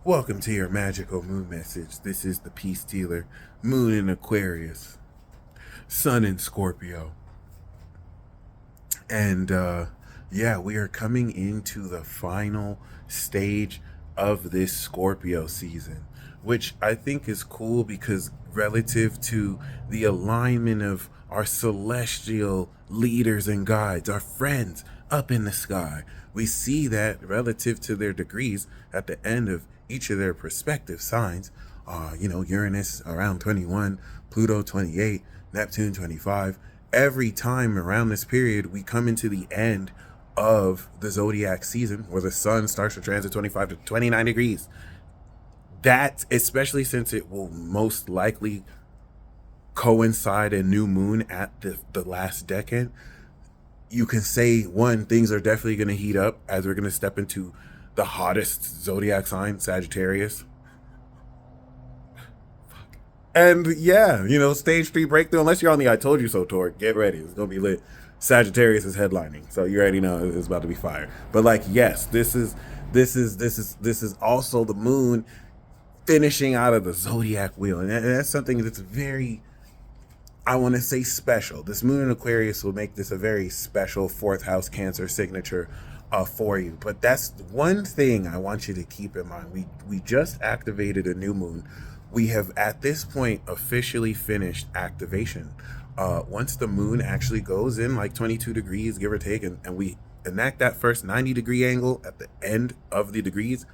Welcome to your magical moon message. This is the Peace Dealer, Moon in Aquarius, Sun in Scorpio. And yeah, we are coming into the final stage of this Scorpio season, which I think is cool because relative to the alignment of our celestial leaders and guides, our friends up in the sky, we see that relative to their degrees at the end of each of their respective signs. Uranus around 21, Pluto 28, Neptune 25. Every time around this period, we come into the end of the zodiac season where the sun starts to transit 25 to 29 degrees. That, especially since it will most likely coincide a new moon at the last decade, you can say, one, things are definitely going to heat up as we're going to step into the hottest zodiac sign, Sagittarius. And yeah, stage 3 breakthrough. Unless you're on the I Told You So tour, get ready. It's gonna be lit. Sagittarius is headlining, so you already know it's about to be fire. But like, yes, this is also the moon finishing out of the zodiac wheel, and that's something that's very, I want to say, special. This moon in Aquarius will make this a very special fourth house Cancer signature for you. But that's one thing I want you to keep in mind. We just activated a new moon. We have at this point officially finished activation. Once the moon actually goes in like 22 degrees, give or take, and we enact that first 90-degree angle at the end of the degrees,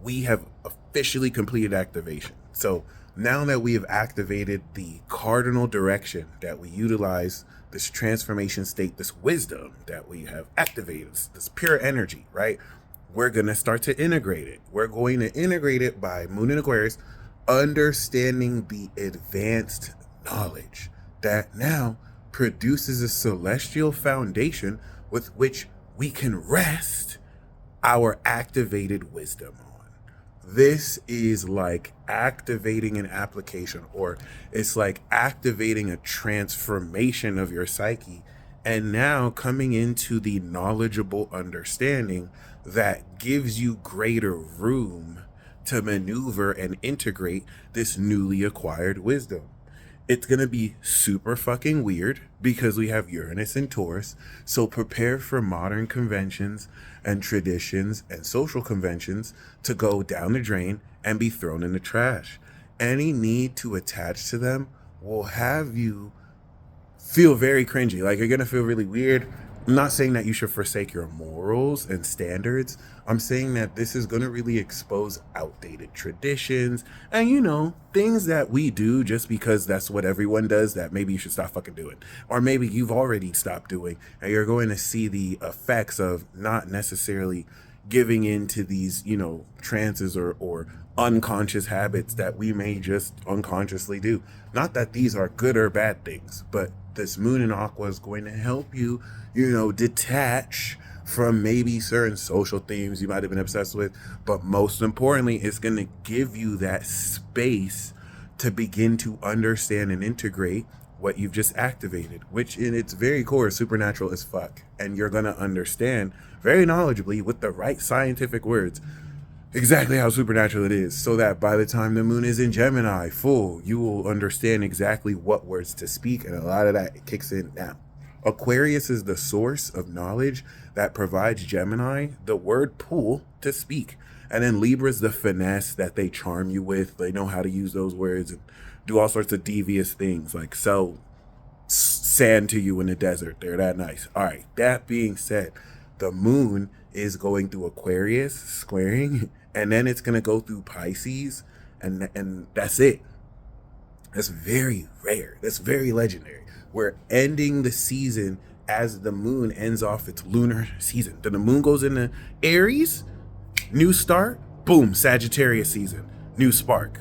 we have officially completed activation. So now that we have activated the cardinal direction that we utilize, this transformation state, this wisdom that we have activated, this pure energy, right? We're going to start to integrate it. We're going to integrate it by Moon in Aquarius, understanding the advanced knowledge that now produces a celestial foundation with which we can rest our activated wisdom on. This is like activating an application, or it's like activating a transformation of your psyche, and now coming into the knowledgeable understanding that gives you greater room to maneuver and integrate this newly acquired wisdom. It's going to be super fucking weird because we have Uranus and Taurus. So prepare for modern conventions and traditions and social conventions to go down the drain and be thrown in the trash. Any need to attach to them will have you feel very cringy. Like, you're going to feel really weird. I'm not saying that you should forsake your morals and standards. I'm saying that this is going to really expose outdated traditions and, things that we do just because that's what everyone does that maybe you should stop fucking doing. Or maybe you've already stopped doing, and you're going to see the effects of not necessarily giving into these, trances or unconscious habits that we may just unconsciously do. Not that these are good or bad things, but this moon in Aqua is going to help you, detach from maybe certain social themes you might have been obsessed with. But most importantly, it's going to give you that space to begin to understand and integrate what you've just activated, which in its very core is supernatural as fuck. And you're going to understand very knowledgeably with the right scientific words exactly how supernatural it is, so that by the time the moon is in Gemini full, you will understand exactly what words to speak, and a lot of that kicks in now. Aquarius is the source of knowledge that provides Gemini the word pool to speak, and then Libra is the finesse that they charm you with. They know how to use those words and do all sorts of devious things, like sell sand to you in the desert. They're that nice. All right, that being said, the moon is going through Aquarius, squaring, and then it's going to go through Pisces, and that's it. That's very rare. That's very legendary. We're ending the season as the moon ends off its lunar season. Then the moon goes into Aries, new start, boom, Sagittarius season, new spark.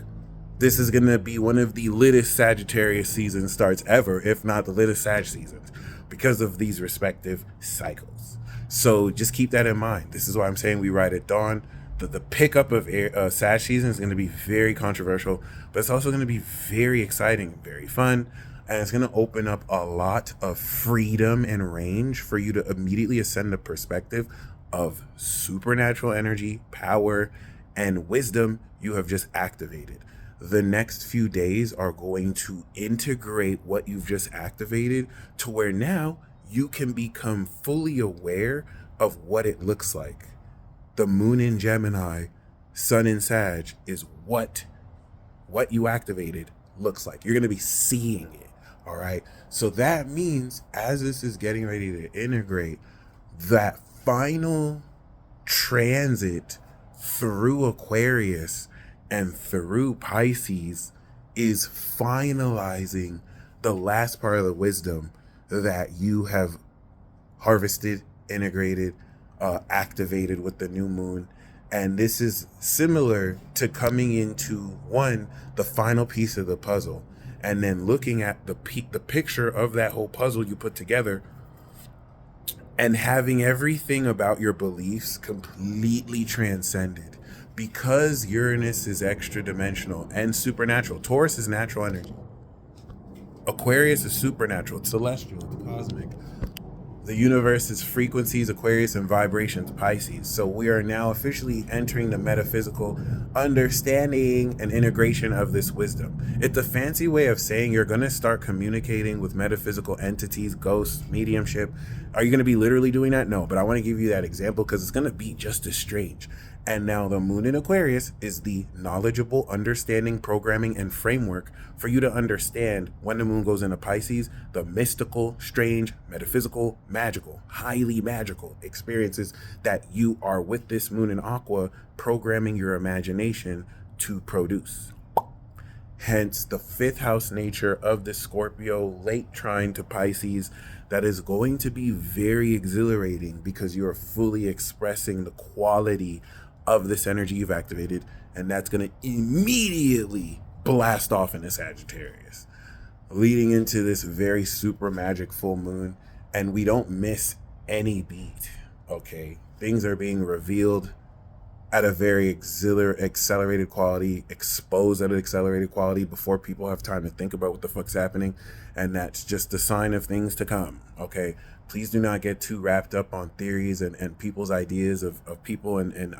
This is going to be one of the littest Sagittarius season starts ever, if not the littest Sag seasons, because of these respective cycles. So just keep that in mind. This is why I'm saying we ride at dawn. The pickup of Sag season is going to be very controversial, but it's also going to be very exciting, very fun, and it's going to open up a lot of freedom and range for you to immediately ascend the perspective of supernatural energy, power, and wisdom you have just activated. The next few days are going to integrate what you've just activated to where now you can become fully aware of what it looks like. The moon in Gemini, sun in Sag is what you activated looks like. You're going to be seeing it. All right. So that means as this is getting ready to integrate, that final transit through Aquarius and through Pisces is finalizing the last part of the wisdom that you have harvested, integrated, activated with the new moon. And this is similar to coming into the final piece of the puzzle, and then looking at the picture of that whole puzzle you put together, and having everything about your beliefs completely transcended. Because Uranus is extra dimensional and supernatural. Taurus is natural energy. Aquarius is supernatural. It's celestial. It's cosmic. The universe is frequencies, Aquarius, and vibrations, Pisces. So we are now officially entering the metaphysical understanding and integration of this wisdom. It's a fancy way of saying you're going to start communicating with metaphysical entities, ghosts, mediumship. Are you going to be literally doing that? No, but I want to give you that example because it's going to be just as strange. And now the moon in Aquarius is the knowledgeable understanding, programming, and framework for you to understand when the moon goes into Pisces, the mystical, strange, metaphysical, magical, highly magical experiences that you are with this moon in Aqua programming your imagination to produce. Hence the 5th house nature of the Scorpio late trine to Pisces that is going to be very exhilarating because you're fully expressing the quality of this energy you've activated, and that's going to immediately blast off into Sagittarius, leading into this very super magic full moon. And we don't miss any beat. Okay, things are being revealed at a very accelerated quality, exposed at an accelerated quality before people have time to think about what the fuck's happening. And that's just a sign of things to come. Okay, please do not get too wrapped up on theories and people's ideas of people and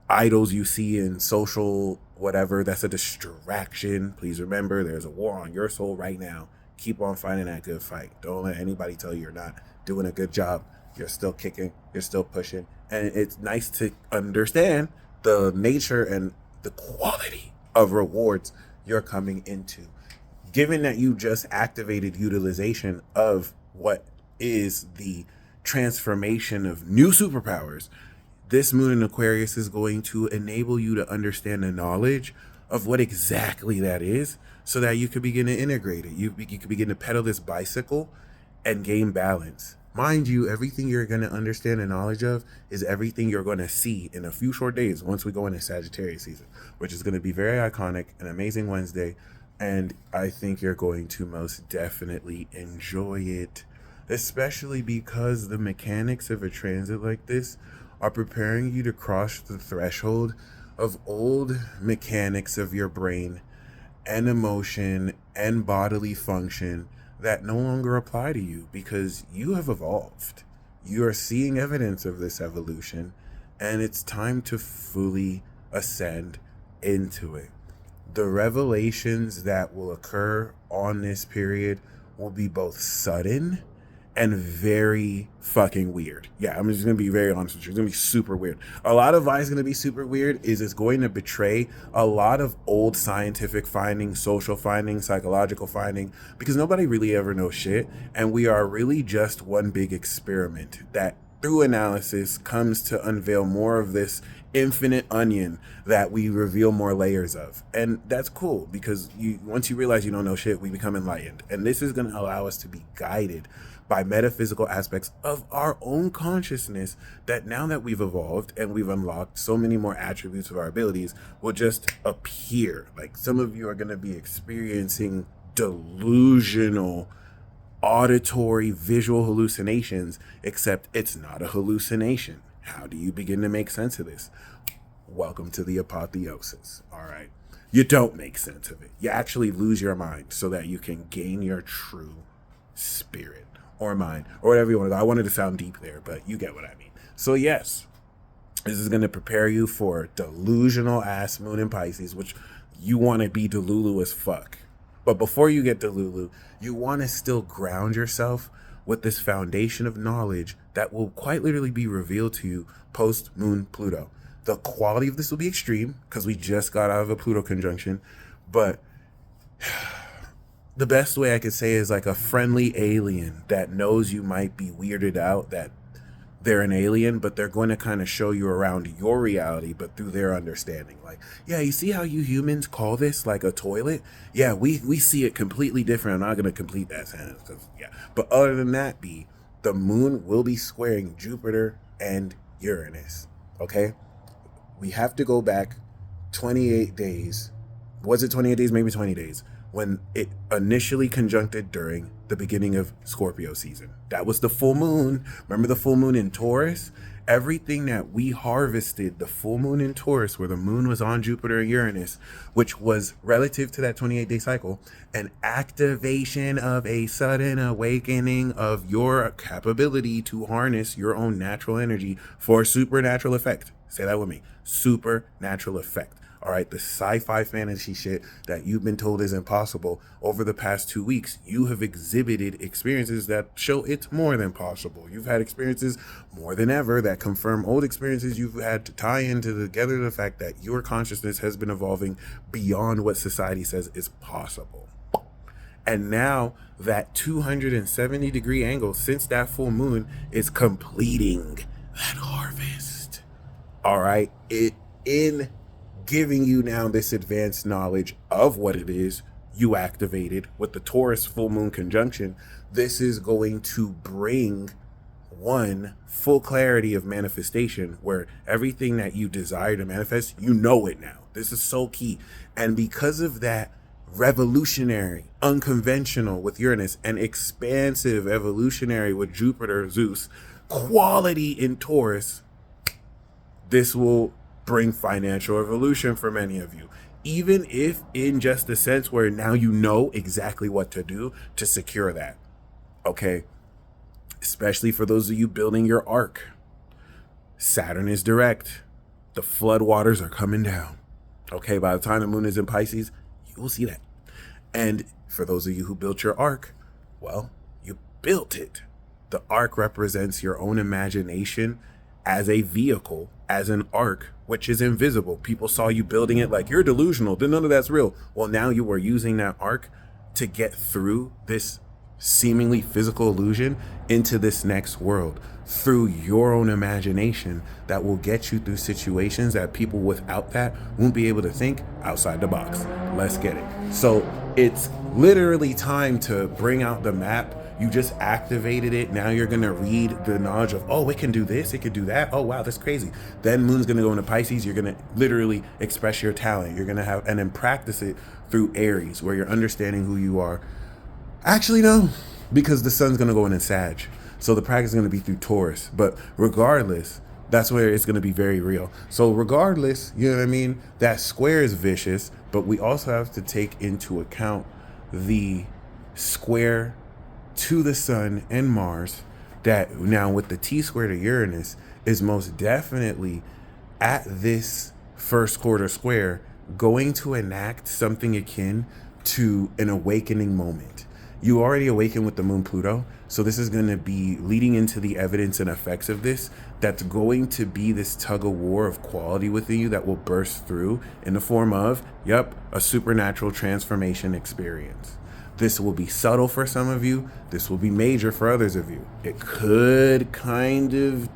idols you see in social whatever. That's a distraction. Please remember, there's a war on your soul right now. Keep on fighting that good fight. Don't let anybody tell you you're not doing a good job. You're still kicking, you're still pushing. And it's nice to understand the nature and the quality of rewards you're coming into. Given that you just activated utilization of what is the transformation of new superpowers, this moon in Aquarius is going to enable you to understand the knowledge of what exactly that is so that you can begin to integrate it. You can begin to pedal this bicycle and gain balance. Mind you, everything you're going to understand the knowledge of is everything you're going to see in a few short days once we go into Sagittarius season, which is going to be very iconic, an amazing Wednesday. And I think you're going to most definitely enjoy it, especially because the mechanics of a transit like this are preparing you to cross the threshold of old mechanics of your brain and emotion and bodily function that no longer apply to you because you have evolved. You are seeing evidence of this evolution, and it's time to fully ascend into it. The revelations that will occur on this period will be both sudden and very fucking weird. Yeah, I'm just gonna be very honest with you. It's gonna be super weird. A lot of why it's gonna be super weird is it's going to betray a lot of old scientific findings, social findings, psychological finding, because nobody really ever knows shit. And we are really just one big experiment that through analysis comes to unveil more of this infinite onion that we reveal more layers of. And that's cool because once you realize you don't know shit, we become enlightened. And this is gonna allow us to be guided by metaphysical aspects of our own consciousness that now that we've evolved and we've unlocked so many more attributes of our abilities will just appear. Like some of you are going to be experiencing delusional auditory visual hallucinations, except it's not a hallucination. How do you begin to make sense of this? Welcome to the apotheosis. All right. You don't make sense of it. You actually lose your mind so that you can gain your true spirit. Or mind, or whatever you want to. I wanted to sound deep there, but you get what I mean. So yes, This is going to prepare you for delusional ass moon in Pisces, which you want to be delulu as fuck. But before you get delulu, you want to still ground yourself with this foundation of knowledge that will quite literally be revealed to you post moon Pluto. The quality of this will be extreme because we just got out of a Pluto conjunction, but the best way I could say is like a friendly alien that knows you might be weirded out that they're an alien, but they're going to kind of show you around your reality, but through their understanding. Like, yeah, you see how you humans call this like a toilet? Yeah, we see it completely different. I'm not going to complete that sentence. Yeah. But other than that, the moon will be squaring Jupiter and Uranus. Okay? We have to go back 28 days. Was it 28 days? Maybe 20 days. When it initially conjuncted during the beginning of Scorpio season. That was the full moon. Remember the full moon in Taurus? Everything that we harvested, the full moon in Taurus, where the moon was on Jupiter and Uranus, which was relative to that 28-day cycle, an activation of a sudden awakening of your capability to harness your own natural energy for supernatural effect. Say that with me. Supernatural effect. All right, the sci-fi fantasy shit that you've been told is impossible over the past 2 weeks, you have exhibited experiences that show it's more than possible. You've had experiences more than ever that confirm old experiences you've had to tie into together the fact that your consciousness has been evolving beyond what society says is possible. And now that 270-degree angle since that full moon is completing that harvest. All right, in giving you now this advanced knowledge of what it is you activated with the Taurus full moon conjunction. This is going to bring one full clarity of manifestation where everything that you desire to manifest, you know it now. This is so key. And because of that, revolutionary, unconventional with Uranus, and expansive, evolutionary with Jupiter, Zeus, quality in Taurus, this will bring financial revolution for many of you, even if in just a sense where now you know exactly what to do to secure that. Okay, especially for those of you building your ark. Saturn is direct. The flood waters are coming down. Okay, by the time the moon is in Pisces, you will see that. And for those of you who built your ark, well, you built it. The ark represents your own imagination as a vehicle, as an ark, which is invisible. People saw you building it like you're delusional, then none of that's real. Well, now you are using that ark to get through this seemingly physical illusion into this next world through your own imagination that will get you through situations that people without that won't be able to think outside the box. Let's get it. So it's literally time to bring out the map. You just activated it. Now you're going to read the knowledge of, oh, it can do this, it can do that. Oh, wow, that's crazy. Then moon's going to go into Pisces. You're going to literally express your talent. You're going to have, and then practice it through Aries, where you're understanding who you are. Actually, no, because the sun's going to go in Sag. So the practice is going to be through Taurus. But regardless, that's where it's going to be very real. So regardless, you know what I mean? That square is vicious, but we also have to take into account the square to the sun and Mars that now with the T-square to Uranus is most definitely at this first quarter square going to enact something akin to an awakening moment. You already awakened with the moon Pluto, so this is going to be leading into the evidence and effects of this. That's going to be this tug of war of quality within you that will burst through in the form of, a supernatural transformation experience. This will be subtle for some of you. This will be major for others of you. It could kind of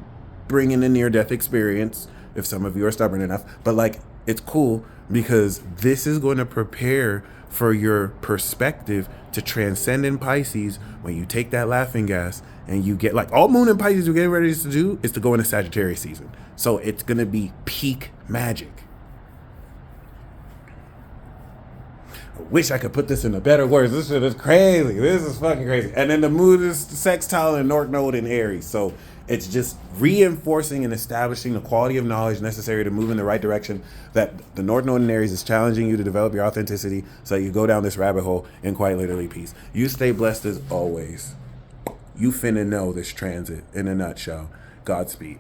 bring in a near-death experience if some of you are stubborn enough. But it's cool because this is going to prepare for your perspective to transcend in Pisces when you take that laughing gas and you get all moon in Pisces you're getting ready to do is to go into Sagittarius season. So it's going to be peak magic. I wish I could put this into better words. This shit is crazy. This is fucking crazy. And then the moon is sextile and North Node in Aries. So it's just reinforcing and establishing the quality of knowledge necessary to move in the right direction. That the North Node in Aries is challenging you to develop your authenticity so you go down this rabbit hole in quite literally peace. You stay blessed as always. You finna know this transit in a nutshell. Godspeed.